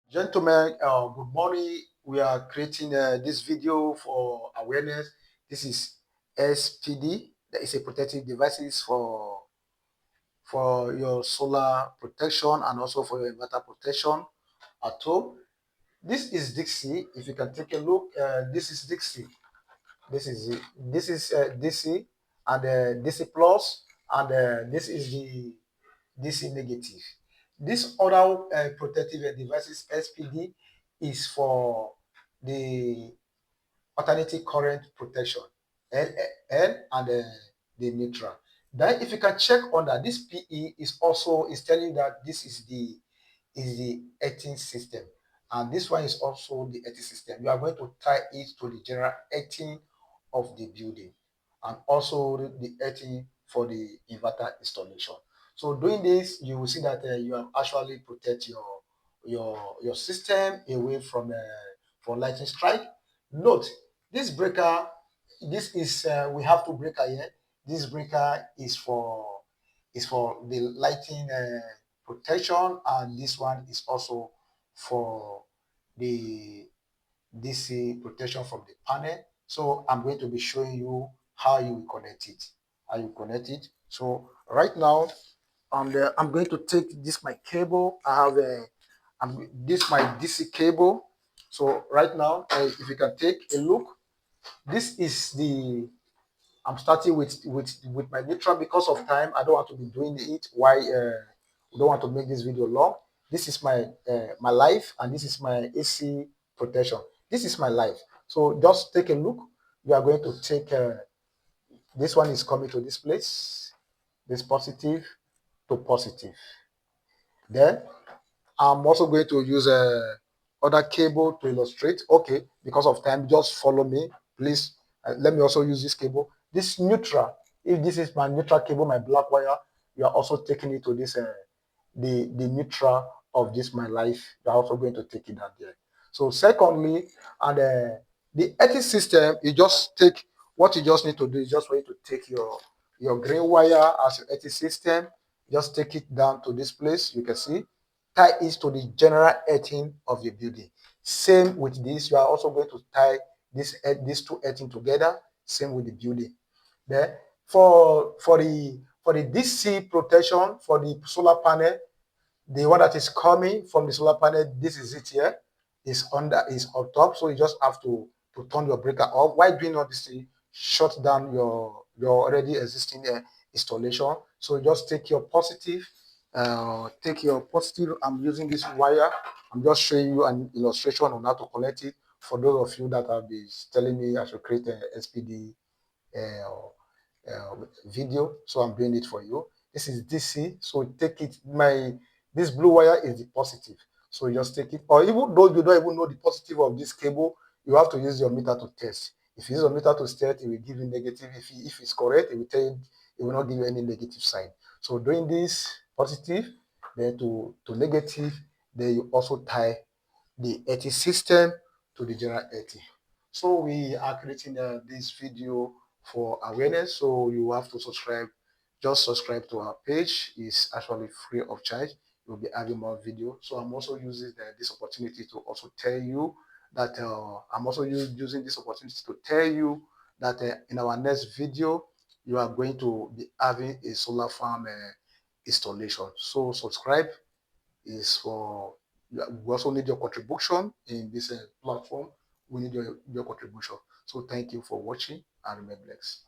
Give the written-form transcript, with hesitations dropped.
Gentlemen, good morning. We are creating this video for awareness. This is SPD. That is a protective devices for your solar protection and also for your inverter protection at home. This is Dixie. If you can take a look, this is Dixie. This is it. This is DC and DC plus, and this is the DC negative. This other protective devices SPD is for the alternating current protection, L and the neutral. Then if you can check on that, this PE is telling that this is the earthing system, and this one is also the earthing system. You are going to tie it to the general earthing of the building and also the earthing for the inverter installation. So doing this, you will see that you have actually protect your system away from lightning strike. Note this breaker. This is we have two breaker here. This breaker is for the lighting protection, and this one is also for the DC protection from the panel. So I'm going to be showing you how you will connect it. How you connect it. So right now, I'm going to take this my cable. I have this my DC cable. So right now, if you can take a look, this is the I'm starting with my neutral because of time. I don't want to be doing it. Why? We don't want to make this video long. This is my life, and this is my AC protection. This is my life. So just take a look. You are going to take this one is coming to this place. This positive to positive. Then I'm also going to use other cable to illustrate. Okay, because of time, just follow me, please. Let me also use this cable. This neutral, if this is my neutral cable, my black wire, you are also taking it to this the neutral of this my life. You are also going to take it down there. So secondly, and the earthing system, you just take what you just need to do is just for you to take your green wire as your earthing system. Just take it down to this place. You can see tie it to the general earthing of the building. Same with this, you are also going to tie these two earthing together. Same with the building. Then for the DC protection for the solar panel, the one that is coming from the solar panel, this is it here. Is on top, so you just have to turn your breaker off. While doing all this thing, shut down your already existing installation. So you just take your positive, I'm using this wire. I'm just showing you an illustration on how to connect it for those of you that have been telling me I should create an SPD uh, video. So I'm doing it for you. This is DC, so take it. This blue wire is the positive, so you just take it. Or even though you don't even know the positive of this cable, you have to use your meter to test. If you use your meter to test, it will give you negative. If it's correct, it will tell you, it will not give you any negative sign. So doing this positive, then to negative, then you also tie the earthing system to the general earthing. So we are creating this video for awareness. So you have to subscribe. Just subscribe to our page. It's actually free of charge. We'll be having more video. So I'm also using this opportunity to also tell you that using this opportunity to tell you that in our next video you are going to be having a solar farm installation. So subscribe is for we also need your contribution in this platform. We need your contribution. So thank you for watching and remain blessed.